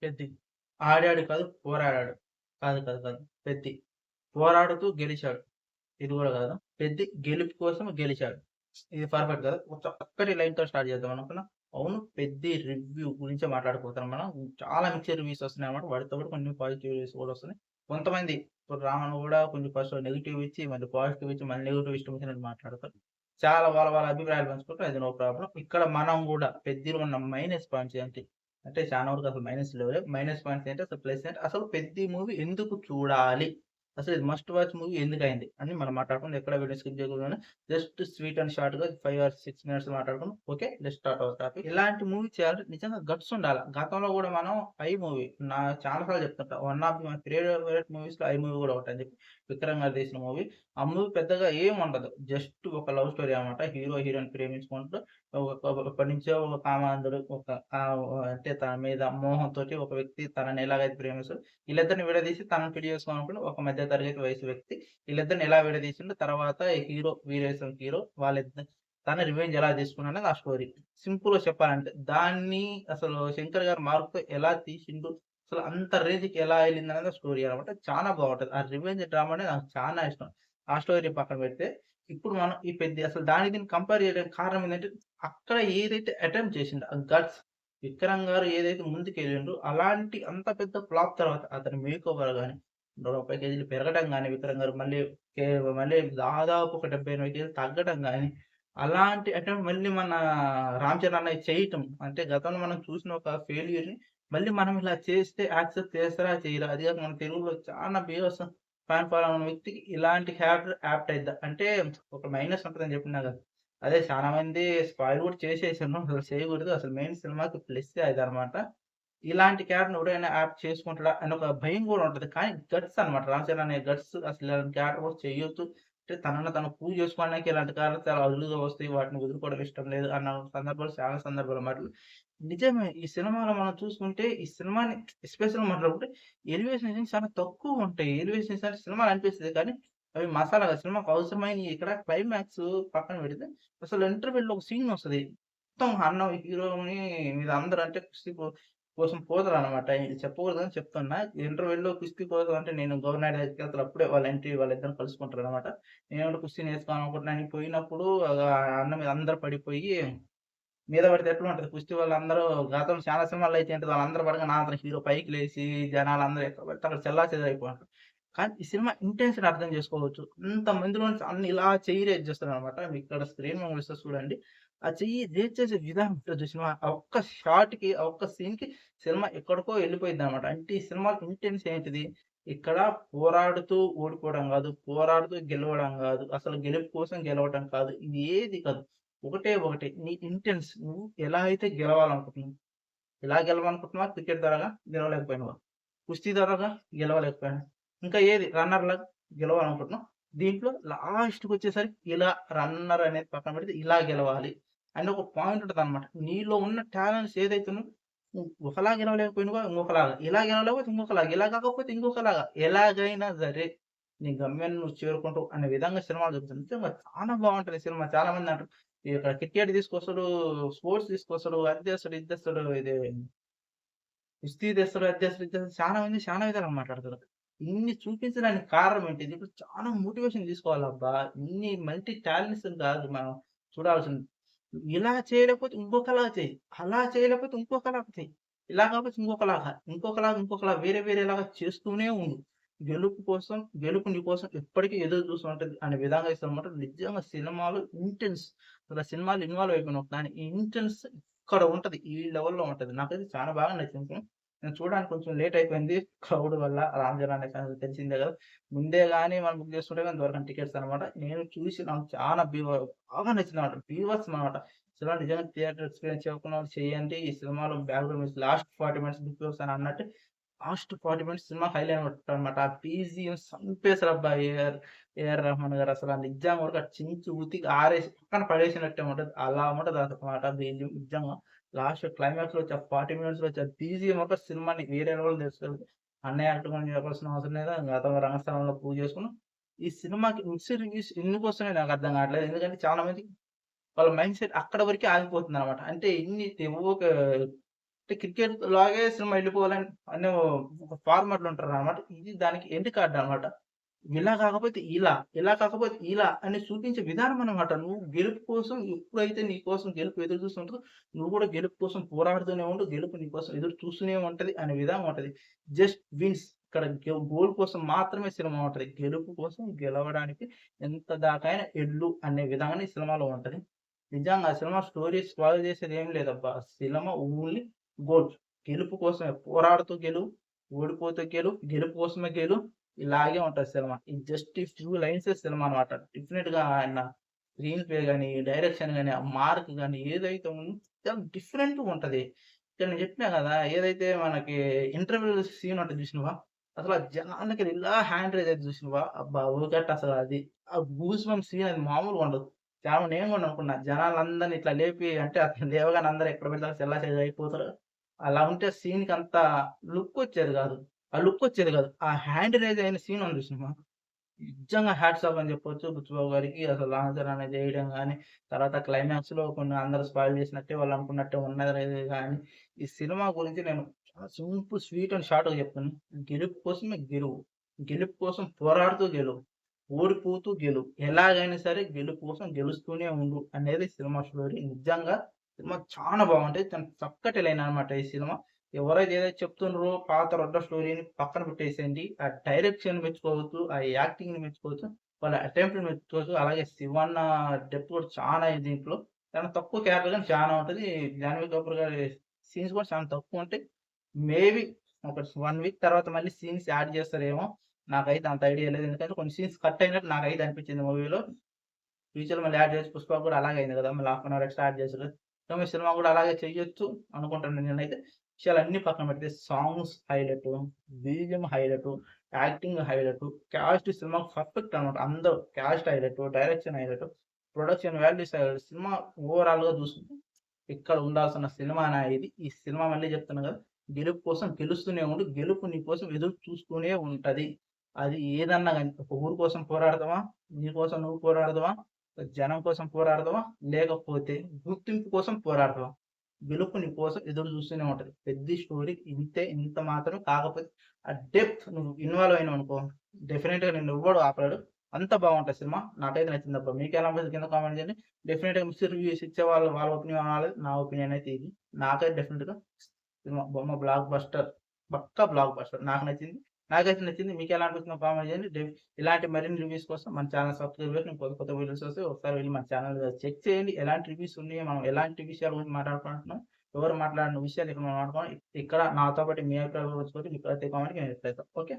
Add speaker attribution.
Speaker 1: పెద్ది. ఆడాడు కాదు, పోరాడాడు. కాదు, కాదు, కాదు. పెద్ది. పోరాడుతూ గెలిచాడు. ఇది గూడా కాదు. పెద్ది గెలుపు కోసం గెలిచాడు. ఇది పర్ఫెక్ట్ కదా! ఒక చక్కటి లైన్‌తో స్టార్ట్ చేద్దాం అనుకున్నా. అవును. పెద్ది రివ్యూ గురించే మాట్లాడుకుంటున్నాం మనం. చాలా మిక్స్డ్ రివ్యూస్ వస్తున్నాయన్నమాట. వాటితో పాటు కొన్ని పాజిటివ్ రివ్యూస్ కూడా వస్తున్నాయి. కొంతమంది ఇప్పుడు రామన్న కూడా కొంచెం ఫస్ట్ నెగెటివ్ ఇచ్చి, మళ్ళీ పాజిటివ్ ఇచ్చి, మళ్ళీ నెగెటివ్ ఇష్టం వచ్చినట్టు మాట్లాడతారు. చాలా వాళ్ళ అభిప్రాయాలు పంచుకుంటారు. అది నో ప్రాబ్లమ్. ఇక్కడ మనం కూడా పెద్దిలో ఉన్న మైనస్ పాయింట్స్ ఏంటి? అంటే చాలా వరకు అసలు మైనస్ లేవులే. మైనస్ పాయింట్స్ ఏంటి? అసలు ప్లస్ ఏంటి? అసలు పెద్ది మూవీ ఎందుకు చూడాలి? అసలు ఇది మస్ట్ వాచ్ మూవీ ఎందుకయింది? అని మనం మాట్లాడుకుందాం. ఎక్కడ వీడియో స్కిప్ చేయకుండా జస్ట్ స్వీట్ అండ్ షార్ట్‌గా 5 ఆర్ 6 మినిట్స్ మాట్లాడుకుందాం. Okay. Let's start our topic. ఇలాంటి మూవీ చేయాలంటే నిజంగా గట్స్ ఉండాల. గతంలో గూడా మనం 'ఐ' మూవీ నా చాలా సార్లు చెప్తుంటా. వన్ ఆఫ్ మై ఫేవరెట్ మూవీస్‌లో 'ఐ' మూవీ గూడా ఒకటని చెప్పి. విక్రమ్ గారు తీసిన మూవీ. ఆ మూవీ పెద్దగా ఏముండదు. జస్ట్ ఒక లవ్ స్టోరీ అన్నమాట. హీరో, హీరోయిన్ ప్రేమించుకుంటూ ఎప్పటినుంచో ఒక కామాంధుడు అంటే తన మీద మోహంతోటి ఒక వ్యక్తి తనని ఎలాగైతే ప్రేమిస్తాడో వీళ్ళిద్దరిని విడదీసి తనని పెళ్లి చేసుకోవాలనుకుని ఒక మధ్య తరగతి వయసు వ్యక్తి వీళ్ళిద్దరిని ఎలా విడదీసిండో తర్వాత హీరో వీరేశం హీరో వాళ్ళిద్దరు తన రివెంజ్ ఎలా తీసుకున్నాడనేది ఆ స్టోరీ. సింపుల్‌గా చెప్పాలంటే. దాన్ని అసలు శంకర్ గారు మార్క్‌తో ఎలా తీసిండు, అసలు అంత రేంజ్‌కి ఎలా ఎళ్ళిందనేది ఆ స్టోరీ అన్నమాట. చాలా బావుంటది. ఆ రివెంజ్ డ్రామా అనేది నాకు చానా ఇష్టం. ఆ స్టోరీ పక్కన పెడితే, ఇప్పుడు మనం ఈ పెద్ది అసలు దానికి దీనికి కంపేర్ చేయడానికి కారణం ఏందంటే, అక్కడ ఏదైతే అటెంప్ట్ చేసిండో ఆ గట్స్ విక్రమ్ గారు ఏదైతే ముందుకెళ్ళిండ్రో అలాంటి అంత పెద్ద ఫ్లాప్ తర్వాత అతని మేకోవర్ గాని, 130 కేజీలు పెరగడం గాని విక్రమ్ గారు కే మళ్ళీ దాదాపు ఒక 70, 80 కేజీలు తగ్గడం గాని, అలాంటి అటెంప్ట్ మళ్ళీ మన 'రామ్ చరణ్' అన్నయ్య చేయటం. అంటే గతంలో మనం చూసిన ఒక ఫెయిల్యూర్‌ని మళ్ళీ మనం ఇలా చేస్తే యాక్సెప్ట్ చేస్తారా? చేయరా? అది కాక మన తెలుగులో చాలా బీభత్సం ఫ్యాన్ ఫాలోయింగ్ ఉన్న వ్యక్తికి ఇలాంటి క్యారెక్టర్ యాప్ట్ అయిద్దా? అంటే ఒక మైనస్ ఉంటదని చెప్పినా కదా! అదే చాలా మంది స్పాయిల్ కూడా చేసేసాను. అసలు చేయకూడదు. అసలు మెయిన్ సినిమాకి ప్లస్సే అదనమాట. ఇలాంటి క్యారెక్టర్‌ని ఎవడైనా యాప్ట్ చేసుకుంటాడా అని ఒక భయం గూడా ఉంటది. కానీ గట్స్ అన్నమాట. 'రామ్ చరణ్' అనే గట్స్ అసలు ఇలాంటి క్యారెక్టర్ కూడా చేయొద్దు. అంటే తనను తను ప్రూవ్ చేసుకోవడానికి ఇలాంటి క్యారెక్టర్స్ చాలా అరుదుగా వస్తాయి. వాటిని వదులుకోవడం ఇష్టం లేదు అన్న సందర్భాలు చాలా సందర్భాలు మాట. నిజమే. ఈ సినిమాలో మనం చూసుకుంటే ఈ సినిమాని ఎస్పెషల్‌గా మాట్లాడుకుంటే ఎలివేషన్ సీన్స్ చాలా తక్కువుంటాయి. ఎలివేషన్ సీన్స్ అంటే సినిమాలో అనిపిస్తది కానీ అవి మసాలాగా సినిమాకు అవసరమైనయి ఇక్కడ క్లైమాక్స్ పక్కన పెడితే అసలు ఇంటర్వెల్‌లో ఒక సీన్ వస్తది. మొత్తం అన్నం హీరోని మీద అందరూ అంటే కుస్తీ కోసం పోతారనమాట. ఇది చెప్పకూడదు గాని చెప్తున్నా. ఇంటర్వెల్‌లో కుస్తీ కోసం అంటే నేను గవర్నర్ దగ్గరికెళ్తారు. అప్పుడే వాళ్ళ ఎంట్రీ వాళ్ళిద్దరు కలుసుకుంటారనమాట. నేను కూడా కుస్తీ నేర్చుకోవాలనుకుంటున్నాను పోయినప్పుడు అన్న మీద అందరూ పడిపోయి మీద పడితే ఎట్లుంటది కుస్తీ వాళ్ళందరూ గతంలో చాలా సినిమాల్లో అయితే ఏంటది వాళ్ళందరూ పడగానే ఆంధ్ర హీరో పైకి లేసి జనాలందరూ ఎక్కడ పడితే అక్కడ చెల్లాచెదరైపోతారు. కానీ ఈ సినిమా ఇంటెన్షన్ అర్థం చేసుకోవచ్చు. ఇంతమందిలో నుంచి అన్ని ఇలా చెయ్యి రేజ్ చేస్తున్నారనమాట. మీకిక్కడ స్క్రీన్ మీద చూపిస్తా చూడండి. ఆ చెయ్యి రేజ్ చేసే విధానం ఉంటది చూసినవా? ఆ ఒక్క షాట్‌కి, ఆ ఒక్క సీన్‌కి సినిమా ఎక్కడికో ఎళ్ళిపోయిద్దనమాట. అంటే ఈ సినిమా ఇంటెన్స్ ఏంటిది? ఇక్కడ పోరాడుతూ ఓడిపోవడం గాదు. పోరాడుతూ గెలవడం గాదు. అసలు గెలుపు కోసం గెలవటం కాదు. ఇది ఏది కాదు. ఒకటే ఒకటి నీ ఇంటెన్స్ నువ్వు ఎలా అయితే గెలవాలనుకుంటున్నావు. ఎలా గెలవాలనుకుంటున్నావా? క్రికెట్ ద్వారాగా గెలవలేకపోయినావా? కుస్తీ ద్వారాగా గెలవలేకపోయాను. ఇంకా ఏది రన్నర్‌లాగా గెలవాలనుకుంటున్నావు. దీంట్లో లాస్ట్‌కొచ్చేసరికి ఇలా రన్నర్ అనేది పక్కన పెడితే ఇలా గెలవాలి అని ఒక పాయింట్ ఉంటదనమాట. నీలో ఉన్న టాలెంట్స్ ఏదైతే ఉన్నాయో నువ్వు ఒకలా గెలవలేకపోయినావా ఇంకొకలాగా. ఇలా గెలవలేకపోతే ఇంకొకలాగా. ఇలా కాకపోతే ఇంకొకలాగా. ఎలాగైనా సరే నీ గమ్యాన్ని నువ్వు చేరుకుంటావు అనే విధంగా సినిమాలు చూపిస్తుంది. నిజంగా చాలా బావుంటది సినిమా. చాలా మంది అంటారు. ఇక్కడ క్రికెట్ తీసుకొస్తాడు, స్పోర్ట్స్ తీసుకొస్తాడు, అది తెస్తాడు, ఇది తెస్తాడు, ఇది కుస్తీ తెస్తాడు, అది తెస్తాడు, ఇది తెస్తాడు. చాలా మంది చాలా విధాలుగా మాట్లాడతారు. ఇన్ని చూపించడానికి కారణం ఏంటి? దీంట్లో చాలా మోటివేషన్ తీసుకోవాలబ్బా! ఇన్ని మల్టీ టాలెంట్స్ కాదు మనం చూడాల్సింది. ఇలా చేయలేకపోతే ఇంకొకలాగా చెయ్యి. అలా చేయలేకపోతే ఇంకొకలాగా చెయ్యి. ఇలా కాకపోతే ఇంకొకలాగా, ఇంకొకలాగా వేరే వేరేలాగా చేస్తూనే ఉండు. గెలుపు నీ కోసం ఎప్పటికీ ఎదురు చూస్తూ ఉంటది అనే విధంగా ఇస్తారన్నమాట. నిజంగా సినిమాలో ఇంటెన్స్ అసలు సినిమాలో ఇన్వాల్వ్ అయిపోయినావు. కానీ ఈ ఇంటెన్స్ ఇక్కడ ఉంటది. ఈ లెవెల్‌లో ఉంటది. నాకైతే చాలా బాగా నచ్చింది. నేను చూడడానికి కొంచెం లేట్ అయిపోయింది. క్రౌడ్ వల్ల 'రామ్ చరణ్' అనే సంగతి తెలిసిందే కదా! ముందే గాని మనం బుక్ చేసుకుంటే గాని దొరకని టికెట్స్ అన్నమాట. నేను చూసి నాకు చాలా బాగా నచ్చిందన్నమాట. బీభత్సం అన్నమాట. సినిమా నిజంగా థియేటర్ ఎక్స్‌పీరియన్స్ చేయకున్న వాళ్ళు చేయండి. ఈ సినిమాలో background music last 40 minutes book చేస్తాను అన్నట్టు లాస్ట్ 40 మినిట్స్ సినిమా హైలైట్ అన్నమాట. ఆ బీజీఎం సంపేసారబ్బా! ఏఆర్ రెహమాన్ గారు అసల నిజంగా కూడా చించి ఉతికి ఆరేసి పక్కన పడేసినట్టే ఉంటది. అలా ఉంటదన్నమాట బీజీఎం నిజంగా. లాస్ట్ క్లైమాక్స్‌లో వచ్చి ఆ 40 మినిట్స్‌లో వచ్చి ఆ బీజీఎం ఒక సినిమాని వేరే లెవెల్ తీసుకెళ్తది. అన్నయ్య యాక్టింగ్ గురించి చెప్పాల్సిన అవసరం లేదు. గతంలో రంగస్థలంలో ప్రూవ్ చేసుకున్నాం. ఈ సినిమాకి మిక్స్డ్ రివ్యూస్ ఎందుకొస్తున్నాయో నాకు అర్థం కావట్లేదు. ఎందుకంటే చాలా మంది వాళ్ళ మైండ్ సెట్ అక్కడ వరకే ఆగిపోతుందన్నమాట. అంటే ఇన్ని ఊకే అంటే క్రికెట్ లాగే సినిమా వెళ్ళిపోవాలని అనే ఒక ఫార్మాట్‌లో ఉంటారనమాట. ఇది దానికి ఎండ్ కార్డ్ అనమాట. ఇలా కాకపోతే ఇలా, ఇలా కాకపోతే ఇలా అని చూపించే విధానం అన్నమాట. నువ్వు గెలుపు కోసం ఎప్పుడైతే నీ కోసం గెలుపు ఎదురు చూస్తుంటదో, నువ్వు కూడా గెలుపు కోసం పోరాడుతూనే ఉండు. గెలుపు నీ కోసం ఎదురు చూస్తూనే ఉంటది అనే విధానం ఉంటది. జస్ట్ విన్స్ ఇక్కడ గోల్ కోసం మాత్రమే సినిమా ఉంటది. గెలుపు కోసం గెలవడానికి ఎంత దాకైనా ఎళ్ళు అనే విధానం ఈ సినిమాలో ఉంటది. నిజంగా ఆ సినిమా స్టోరీ స్పాయిల్ చేసేది ఏం లేదబ్బా! Cinema only goal. గెలుపు కోసమే పోరాడుతూ గెలువు, ఓడిపోతూ గెలువు, గెలుపు కోసమే గెలువు. ఇలాగే ఉంటది సినిమా. ఈ జస్ట్ ఈ ఫ్యూ లైన్సే సినిమా అనమాట. డెఫినిట్‌గా ఆయన స్క్రీన్ ప్లే గాని, డైరెక్షన్ గాని, ఆ మార్క్ గాని ఏదైతే ఉందో చాలా డిఫరెంట్‌గా ఉంటది. ఇక్కడ నేను చెప్పినా గదా! ఏదైతే మనకి ఇంటర్వెల్ సీన్ ఉంటది చూసినవా? అసల జనాలకి ఇలా హ్యాండ్ రైజ్ అయితది చూసినవా? అబ్బా! ఊగట్టు అసల అది. ఆ గూస్ బంప్స్ సీన్ అది మామూలుగా ఉండదు. చాలా నేను గూడా అనుకున్నా. జనాలందరిని ఇట్లా లేపి అంటే అతను లేవగానే అందరూ ఎక్కడ పడితే అక్కడ చెల్లాచెదరు అయిపోతారు. అలా ఉంటే సీన్‌కంత లుక్కొచ్చేది గాదు. ఆ లుక్కొచ్చేది గాదు. ఆ హ్యాండ్ రైజ్ అయిన సీన్ ఉంది చూసినవా? నిజంగా హ్యాట్స్ ఆఫ్ అని చెప్పొచ్చు. బుచ్చిబాబు గారికి అసలు లాంఛన్ అనేది చేయడం గాని, తర్వాత క్లైమాక్స్‌లో కొన్ని అందరూ స్పాయిల్ చేసినట్టే వాళ్ళు అనుకున్నట్టే ఉన్నది గాని, ఈ సినిమా గురించి నేను చాలా సింపుల్, స్వీట్ అండ్ షార్ట్‌గా చెప్తున్నా. గెలుపు కోసమే గెలువు. గెలుపు కోసం పోరాడుతూ గెలువు. ఓడిపోతూ గెలువు. ఎలాగైనా సరే గెలుపు కోసం గెలుస్తూనే ఉండు అనేది సినిమా స్టోరీ. నిజంగా సినిమా చాలా బాగుంటది. చాలా చక్కటి లైన్ అన్నమాట ఈ సినిమా. ఎవరైతే ఏదైతే చెప్తున్నారో పాత రొడ్డ స్టోరీని పక్కన పెట్టేసేయండి. ఆ డైరెక్షన్ మెచ్చుకోవచ్చు, ఆ యాక్టింగ్‌ని మెచ్చుకోవచ్చు, వాళ్ళ అటెంప్ట్‌ని మెచ్చుకోవచ్చు. అలాగే శివన్న డెప్త్ కూడా చాలా ఉంది దీంట్లో. చాలా తక్కువ క్యారెక్టర్ గాని చాలా ఉంటది. జాన్వీ కపూర్ గారి సీన్స్ కూడా చాలా తక్కువ ఉంటాయి. మేబీ ఒక 1 వీక్ తర్వాత మళ్ళీ సీన్స్ యాడ్ చేస్తారేమో! నాకైతే అంత ఐడియా లేదు. ఎందుకంటే కొన్ని సీన్స్ కట్ అయినట్టు నాకైతే అనిపించింది మూవీలో. ఫ్యూచర్‌లో మళ్ళీ యాడ్ చేయొచ్చు. 'పుష్ప' కూడా అలాగే అయింది కదా! మళ్ళీ half an hour extra add చేసారు. సో, మీ సినిమా కూడా అలాగే చెయ్యొచ్చు అనుకుంటున్నాను నేనైతే. విషయాలన్నీ పక్కన పెడితే songs highlight, BGM highlight, acting highlight, cast సినిమాకి పర్ఫెక్ట్ అనమాట. అందరూ cast highlight, direction highlight, production values highlight. Cinema ఓవరాల్‌గా చూసుకుంటే ఇక్కడ ఉండాల్సిన సినిమానా ఇది. ఈ సినిమా మళ్ళీ చెప్తున్నా కదా! గెలుపు కోసం గెలుస్తూనే ఉండు. గెలుపు నీ కోసం ఎదురు చూస్తూనే ఉంటది. అది ఏదన్నా గాని ఒక ఊరు కోసం పోరాడతావా? నీ కోసం నువ్వు పోరాడతావా? జనం కోసం పోరాడతావా? లేకపోతే గుర్తింపు కోసం పోరాడతావా? గెలుపు నీ కోసం ఎదురు చూస్తూనే ఉంటది. పెద్ద స్టోరీ ఇంతే, ఇంత మాత్రమే. కాకపోతే ఆ డెప్త్ నువ్వు ఇన్వాల్వ్ అయినావనుకో డెఫినిట్‌గా నిన్నెవ్వడు ఆపలేడు. అంత బావుంటది సినిమా. నాకైతే నచ్చిందబ్బా! మీకెలా అనిపించింది కింద కామెంట్ చేయండి. డెఫినిట్‌గా మిక్స్డ్ రివ్యూస్ ఇచ్చేవాళ్ళు వాళ్ళ ఒపీనియన్ అనాలి. నా ఒపీనియన్ అయితే ఇది. నాకైతే డెఫినిట్‌గా సినిమా బొమ్మ బ్లాక్ బస్టర్. పక్కా బ్లాక్ బస్టర్. నాకు నచ్చింది. నాకైతే నచ్చింది. మీకెలా అనిపించిందో కామెంట్ చేయండి. ఇలాంటి మరిన్ని రివ్యూస్ కోసం మన ఛానెల్ సబ్స్క్రైబ్ చేసి కొత్త కొత్త వీడియోస్ వస్తాయి. ఒకసారి వెళ్లి మన ఛానెల్ చెక్ చేయండి. ఎలాంటి రివ్యూస్ ఉన్నాయో, మనం ఎలాంటి విషయాల గురించి మాట్లాడుకుంటున్నాం, ఎవరు మాట్లాడిన విషయాలు ఇక్కడ మనం మాట్లాడుకోవాలి. ఇక్కడ నాతో పాటు మీ అభిప్రాయాలు పంచుకోండి. మీ ప్రతి కామెంట్‌కి నేను రిప్లై ఇస్తా. ఓకే.